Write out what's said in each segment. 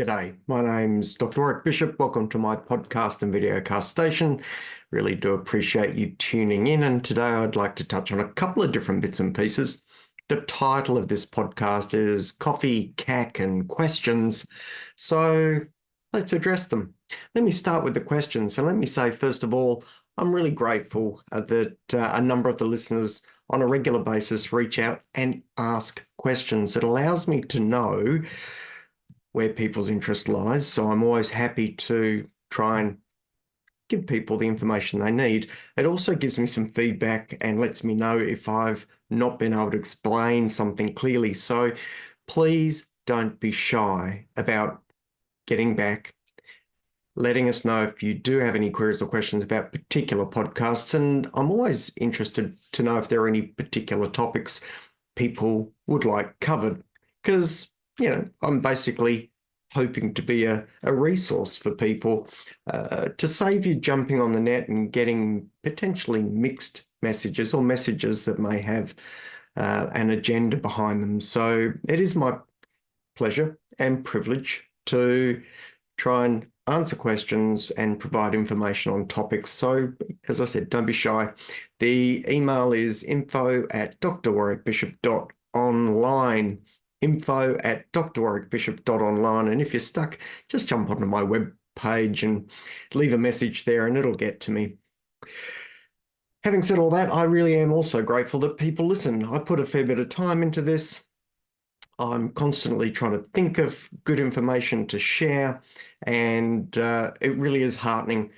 G'day, my name's Dr. Warrick Bishop. Welcome to my podcast and videocast station. Really do appreciate you tuning in, and today I'd like to touch on a couple of different bits and pieces. The title of this podcast is Coffee, CAC and Questions, so let's address them. Let me start with the questions, and let me say first of all, I'm really grateful that a number of the listeners on a regular basis reach out and ask questions. It allows me to know where people's interest lies. So I'm always happy to try and give people the information they need. It also gives me some feedback and lets me know if I've not been able to explain something clearly. So please don't be shy about getting back, letting us know if you do have any queries or questions about particular podcasts. And I'm always interested to know if there are any particular topics people would like covered, because I'm basically hoping to be a resource for people to save you jumping on the net and getting potentially mixed messages or messages that may have an agenda behind them. So it is my pleasure and privilege to try and answer questions and provide information on topics. So, as I said, don't be shy. The email is info@drwarrickbishop.online. info@drwarrickbishop.online. And if you're stuck, just jump onto my web page and leave a message there and it'll get to me. Having said all that, I really am also grateful that people listen. I put a fair bit of time into this. I'm constantly trying to think of good information to share, and it really is heartening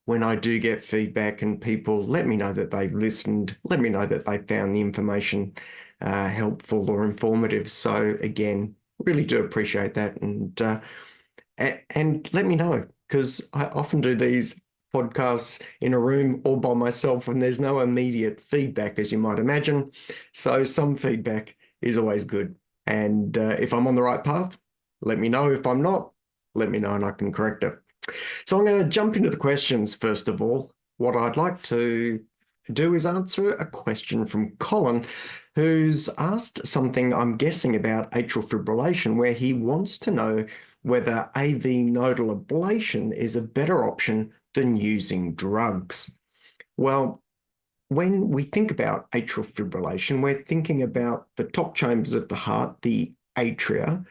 when I do get feedback and people let me know that they've listened, let me know that they found the information helpful or informative. So again, really do appreciate that, and let me know, because I often do these podcasts in a room all by myself and there's no immediate feedback, as you might imagine. So some feedback is always good. And if I'm on the right path, let me know. If I'm not, let me know and I can correct it. So I'm going to jump into the questions first of all. What I'd like to do is answer a question from Colin, who's asked something, I'm guessing, about atrial fibrillation, where he wants to know whether AV nodal ablation is a better option than using drugs. Well, when we think about atrial fibrillation, we're thinking about the top chambers of the heart, the atria,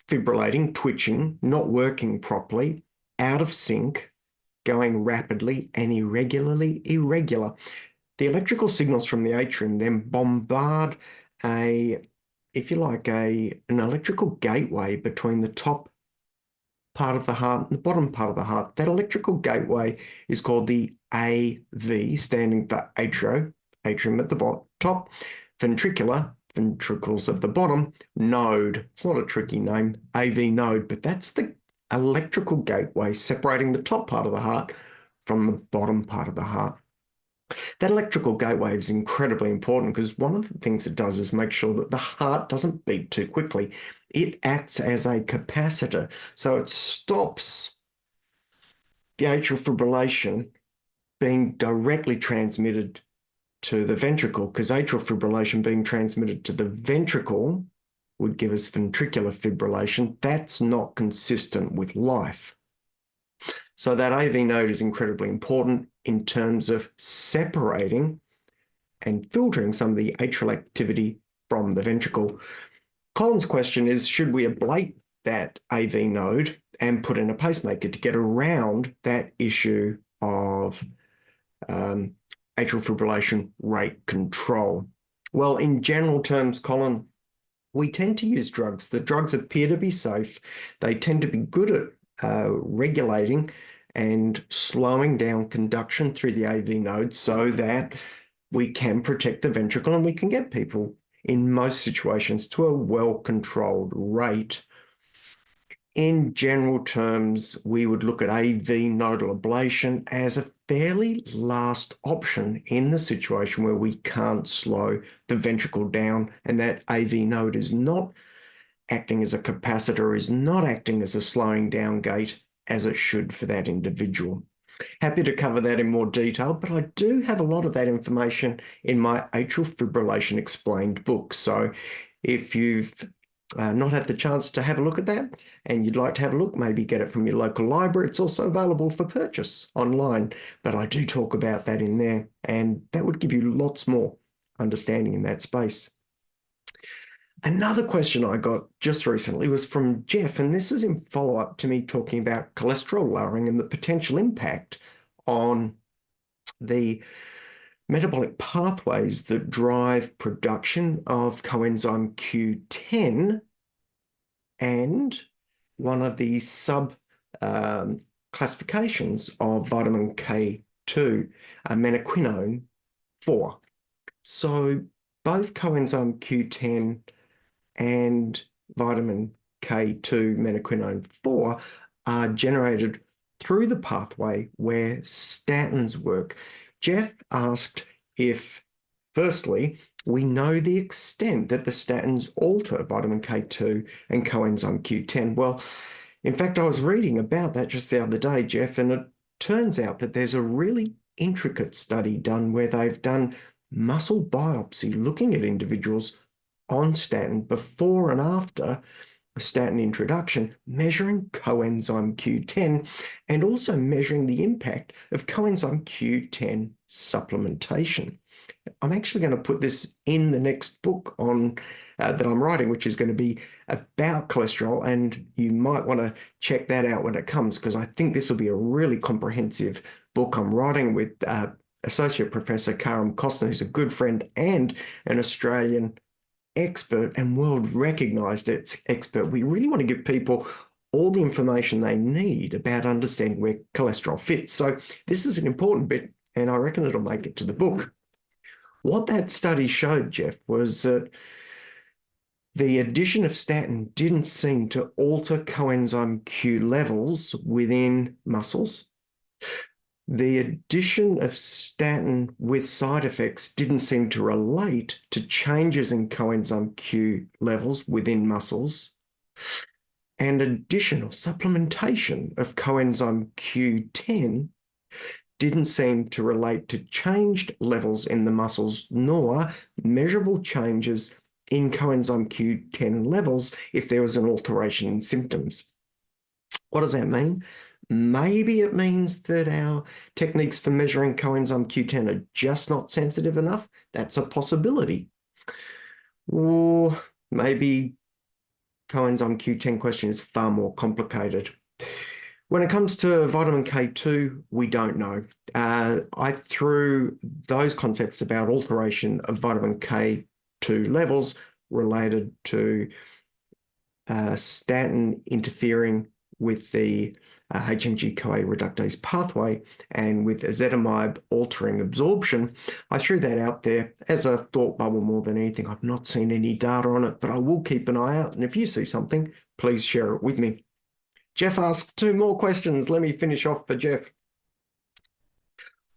fibrillating, twitching, not working properly, out of sync, going rapidly and irregular. The electrical signals from the atrium then bombard an electrical gateway between the top part of the heart and the bottom part of the heart. That electrical gateway is called the AV, standing for atrium at the top, ventricular, ventricles at the bottom, node. It's not a tricky name, AV node, but that's the electrical gateway separating the top part of the heart from the bottom part of the heart. That electrical gateway is incredibly important because one of the things it does is make sure that the heart doesn't beat too quickly. It acts as a capacitor, so it stops the atrial fibrillation being directly transmitted to the ventricle, because atrial fibrillation being transmitted to the ventricle would give us ventricular fibrillation. That's not consistent with life. So that AV node is incredibly important in terms of separating and filtering some of the atrial activity from the ventricle. Colin's question is, should we ablate that AV node and put in a pacemaker to get around that issue of atrial fibrillation rate control? Well, in general terms, Colin, we tend to use drugs. The drugs appear to be safe. They tend to be good at regulating and slowing down conduction through the AV node so that we can protect the ventricle and we can get people in most situations to a well-controlled rate. In general terms, we would look at AV nodal ablation as a fairly last option in the situation where we can't slow the ventricle down and that AV node is not acting as a capacitor, is not acting as a slowing down gate as it should for that individual. Happy to cover that in more detail, but I do have a lot of that information in my Atrial Fibrillation Explained book. So if you've not had the chance to have a look at that and you'd like to have a look, maybe get it from your local library. It's also available for purchase online, but I do talk about that in there, and that would give you lots more understanding in that space. Another question I got just recently was from Jeff, and this is in follow-up to me talking about cholesterol lowering and the potential impact on the metabolic pathways that drive production of coenzyme Q10 and one of the sub classifications of vitamin K2, menaquinone 4. So both coenzyme Q10 and vitamin K2 menaquinone 4 are generated through the pathway where statins work. Jeff asked if, firstly, we know the extent that the statins alter vitamin K2 and coenzyme Q10. Well, in fact, I was reading about that just the other day, Jeff, and it turns out that there's a really intricate study done where they've done muscle biopsy looking at individuals on statin before and after a statin introduction, measuring coenzyme Q10 and also measuring the impact of coenzyme Q10 supplementation. I'm actually going to put this in the next book on that I'm writing, which is going to be about cholesterol, and you might want to check that out when it comes, because I think this will be a really comprehensive book. I'm writing with Associate Professor Karam Costner, who's a good friend and an Australian expert and world-recognized expert. We really want to give people all the information they need about understanding where cholesterol fits. So this is an important bit, and I reckon it'll make it to the book. What that study showed, Jeff, was that the addition of statin didn't seem to alter coenzyme Q levels within muscles. The addition of statin with side effects didn't seem to relate to changes in coenzyme Q levels within muscles. And additional supplementation of coenzyme Q10 didn't seem to relate to changed levels in the muscles, nor measurable changes in coenzyme Q10 levels if there was an alteration in symptoms. What does that mean? Maybe it means that our techniques for measuring coenzyme Q10 are just not sensitive enough. That's a possibility. Or maybe coenzyme Q10 question is far more complicated. When it comes to vitamin K2, we don't know. I threw those concepts about alteration of vitamin K2 levels related to statin interfering with the HMG-CoA reductase pathway and with ezetimibe altering absorption. I threw that out there as a thought bubble more than anything. I've not seen any data on it, but I will keep an eye out. And if you see something, please share it with me. Jeff asked 2 more questions. Let me finish off for Jeff.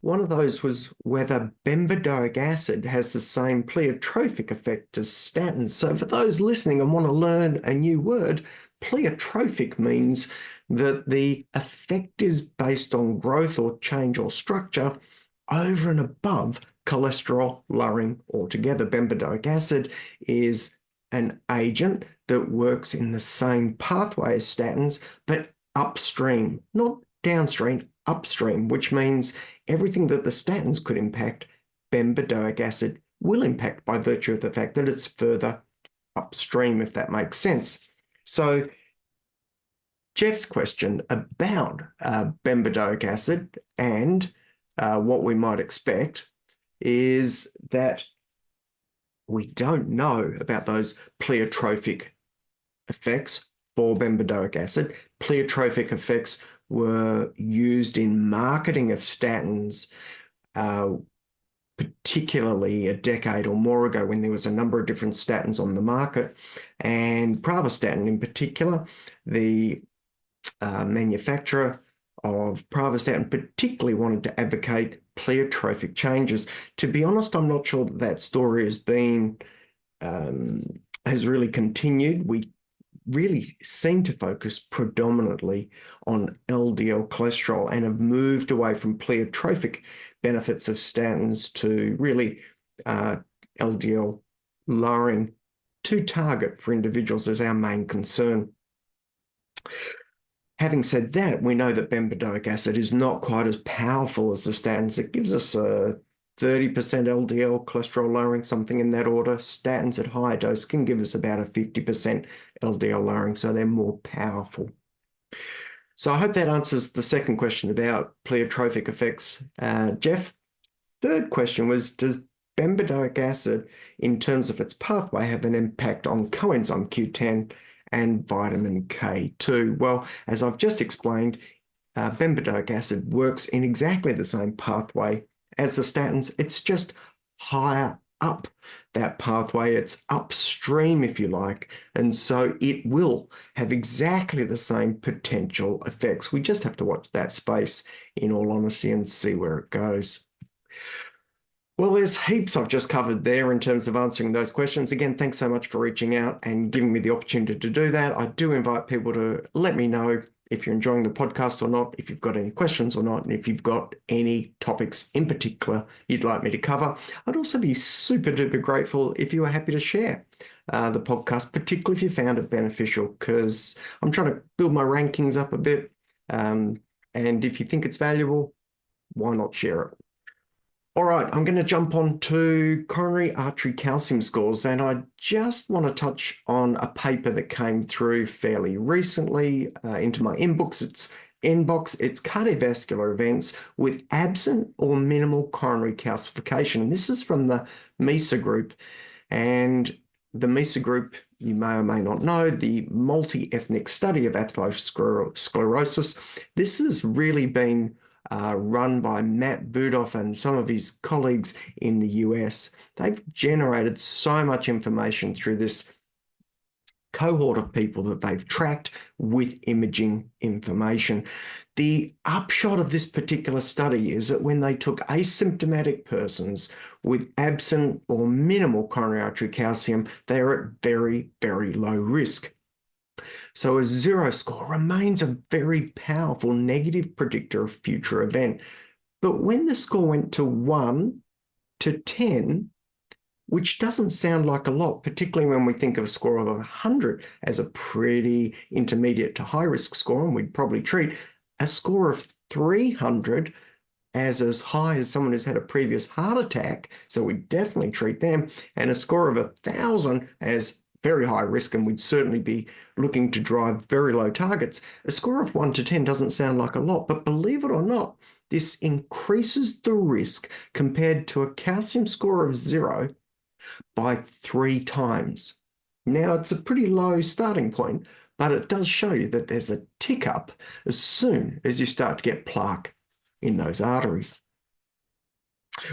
One of those was whether bempedoic acid has the same pleiotropic effect as statins. So for those listening and want to learn a new word, pleiotropic means that the effect is based on growth or change or structure over and above cholesterol lowering altogether. Bempedoic acid is an agent that works in the same pathway as statins, but upstream, not downstream, upstream, which means everything that the statins could impact, bempedoic acid will impact by virtue of the fact that it's further upstream, if that makes sense. So Jeff's question about bempedoic acid and what we might expect is that we don't know about those pleiotropic effects for bempedoic acid. Pleiotropic effects were used in marketing of statins, particularly a decade or more ago when there was a number of different statins on the market. And pravastatin in particular, the manufacturer of pravastatin particularly wanted to advocate pleiotropic changes. To be honest, I'm not sure that that story has really continued. We really seem to focus predominantly on LDL cholesterol and have moved away from pleiotropic benefits of statins to really LDL lowering to target for individuals is our main concern. Having said that, we know that bempedoic acid is not quite as powerful as the statins. It gives us a 30% LDL cholesterol lowering, something in that order. Statins at higher dose can give us about a 50% LDL lowering, so they're more powerful. So I hope that answers the second question about pleiotropic effects. Jeff, third question was, does bempedoic acid, in terms of its pathway, have an impact on coenzyme Q10 and vitamin K2? Well, as I've just explained, bempedoic acid works in exactly the same pathway as the statins. It's just higher up that pathway. It's upstream, if you like, and so it will have exactly the same potential effects. We just have to watch that space, in all honesty, and see where it goes. Well, there's heaps I've just covered there in terms of answering those questions. Again, thanks so much for reaching out and giving me the opportunity to do that. I do invite people to let me know if you're enjoying the podcast or not, if you've got any questions or not, and if you've got any topics in particular you'd like me to cover. I'd also be super duper grateful if you were happy to share the podcast, particularly if you found it beneficial, because I'm trying to build my rankings up a bit. And if you think it's valuable, why not share it? All right, I'm going to jump on to coronary artery calcium scores, and I just want to touch on a paper that came through fairly recently into my inbox. It's cardiovascular events with absent or minimal coronary calcification. This is from the MESA group, and the MESA group, you may or may not know, the multi-ethnic study of atherosclerosis. This has really been run by Matt Budoff and some of his colleagues in the US. They've generated so much information through this cohort of people that they've tracked with imaging information. The upshot of this particular study is that when they took asymptomatic persons with absent or minimal coronary artery calcium, they are at very, very low risk. So a 0 score remains a very powerful negative predictor of future event. But when the score went to 1 to 10, which doesn't sound like a lot, particularly when we think of a score of 100 as a pretty intermediate to high risk score, and we'd probably treat a score of 300 as high as someone who's had a previous heart attack, so we'd definitely treat them, and a score of 1,000 as very high risk, and we'd certainly be looking to drive very low targets. A score of 1 to 10 doesn't sound like a lot, but believe it or not, this increases the risk compared to a calcium score of 0 by 3 times. Now, it's a pretty low starting point, but it does show you that there's a tick up as soon as you start to get plaque in those arteries.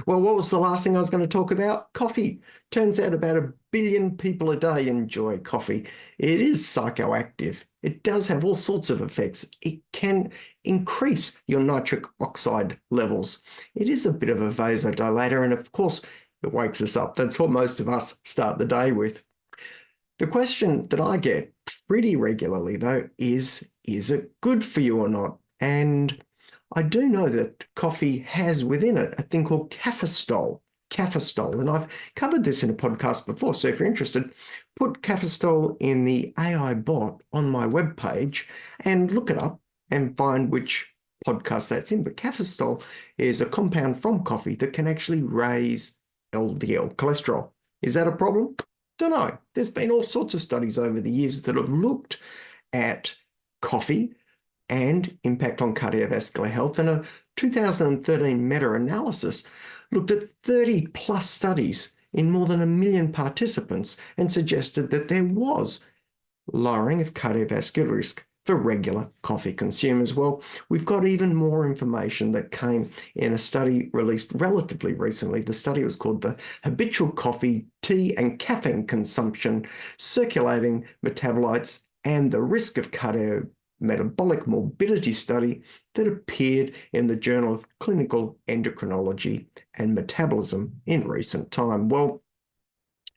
Well, what was the last thing I was going to talk about? Coffee. Turns out about 1 billion people a day enjoy coffee. It is psychoactive. It does have all sorts of effects. It can increase your nitric oxide levels. It is a bit of a vasodilator, and of course, it wakes us up. That's what most of us start the day with. The question that I get pretty regularly, though, is it good for you or not? And I do know that coffee has within it a thing called cafestol, and I've covered this in a podcast before, so if you're interested, put cafestol in the AI bot on my webpage and look it up and find which podcast that's in. But cafestol is a compound from coffee that can actually raise LDL cholesterol. Is that a problem? Don't know. There's been all sorts of studies over the years that have looked at coffee and impact on cardiovascular health, and a 2013 meta-analysis looked at 30 plus studies in more than 1 million participants and suggested that there was lowering of cardiovascular risk for regular coffee consumers. Well, we've got even more information that came in a study released relatively recently. The study was called the Habitual Coffee, Tea and Caffeine Consumption, Circulating Metabolites and the Risk of Metabolic Morbidity study that appeared in the Journal of Clinical Endocrinology and Metabolism in recent time. Well,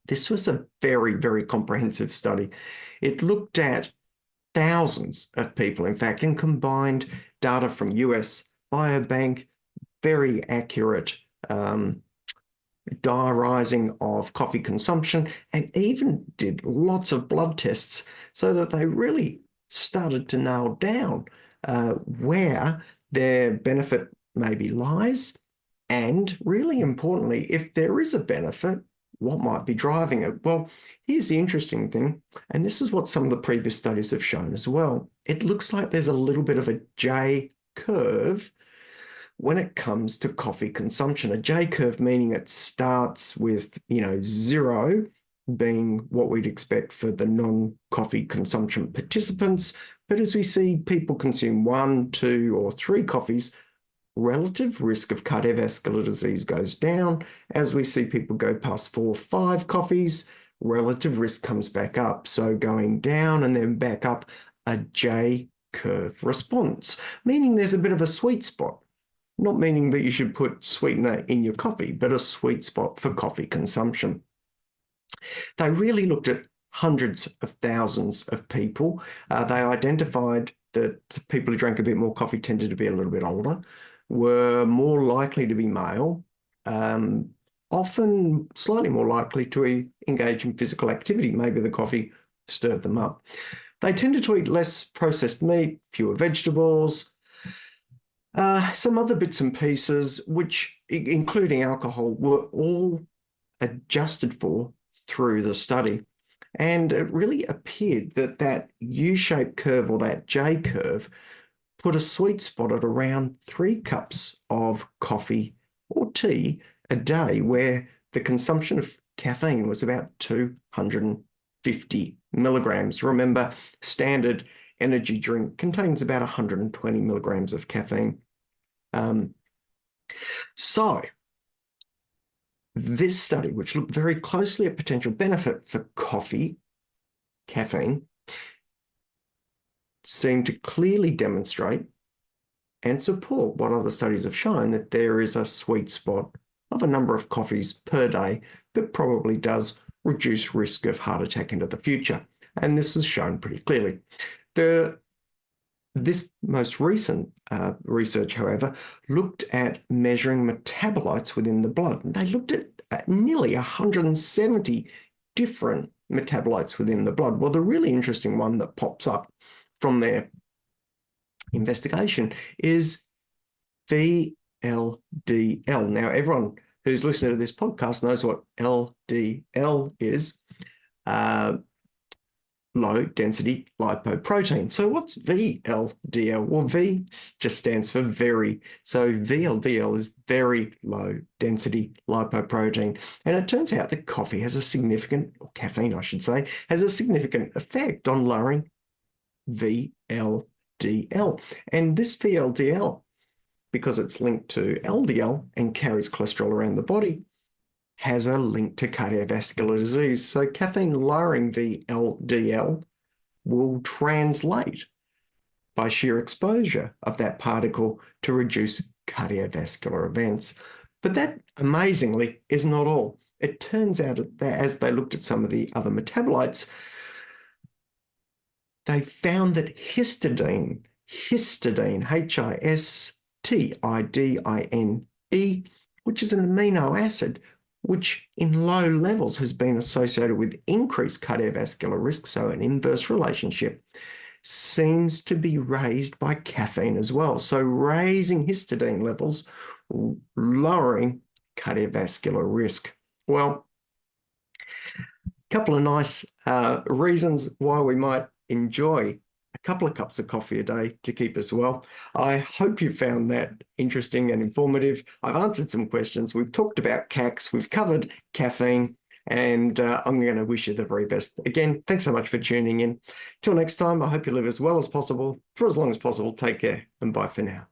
this was a very, very comprehensive study. It looked at thousands of people, in fact, and combined data from US Biobank, very accurate diarising of coffee consumption, and even did lots of blood tests so that they really started to nail down where their benefit maybe lies, and really importantly, if there is a benefit, what might be driving it? Well, here's the interesting thing, and this is what some of the previous studies have shown as well. It looks like there's a little bit of a J curve when it comes to coffee consumption. A J curve meaning it starts with, 0 being what we'd expect for the non-coffee consumption participants. But as we see people consume 1, 2, or 3 coffees, relative risk of cardiovascular disease goes down. As we see people go past 4 or 5 coffees, relative risk comes back up. So going down and then back up, a J curve response, meaning there's a bit of a sweet spot. Not meaning that you should put sweetener in your coffee, but a sweet spot for coffee consumption. They really looked at hundreds of thousands of people. They identified that people who drank a bit more coffee tended to be a little bit older, were more likely to be male, often slightly more likely to engage in physical activity. Maybe the coffee stirred them up. They tended to eat less processed meat, fewer vegetables, some other bits and pieces, which, including alcohol, were all adjusted for through the study. And it really appeared that that U-shaped curve, or that J curve, put a sweet spot at around 3 cups of coffee or tea a day, where the consumption of caffeine was about 250 milligrams. Remember, standard energy drink contains about 120 milligrams of caffeine. So this study, which looked very closely at potential benefit for caffeine, seemed to clearly demonstrate and support what other studies have shown, that there is a sweet spot of a number of coffees per day that probably does reduce risk of heart attack into the future. And this is shown pretty clearly. This most recent research, however, looked at measuring metabolites within the blood. They looked at nearly 170 different metabolites within the blood. Well, the really interesting one that pops up from their investigation is VLDL. Now, everyone who's listening to this podcast knows what LDL is. Low density lipoprotein. So what's VLDL? Well, V just stands for very. So VLDL is very low density lipoprotein. And it turns out that coffee has a significant, or caffeine, I should say, has a significant effect on lowering VLDL. And this VLDL, because it's linked to LDL and carries cholesterol around the body, has a link to cardiovascular disease. So caffeine lowering VLDL will translate by sheer exposure of that particle to reduce cardiovascular events. But that, amazingly, is not all. It turns out that as they looked at some of the other metabolites, they found that histidine, Histidine, which is an amino acid, which in low levels has been associated with increased cardiovascular risk, so an inverse relationship, seems to be raised by caffeine as well. So raising histidine levels, lowering cardiovascular risk. Well, a couple of nice reasons why we might enjoy a couple of cups of coffee a day to keep us well. I hope you found that interesting and informative. I've answered some questions. We've talked about CACs, we've covered caffeine, and I'm going to wish you the very best. Again, thanks so much for tuning in. Till next time, I hope you live as well as possible, for as long as possible. Take care, and bye for now.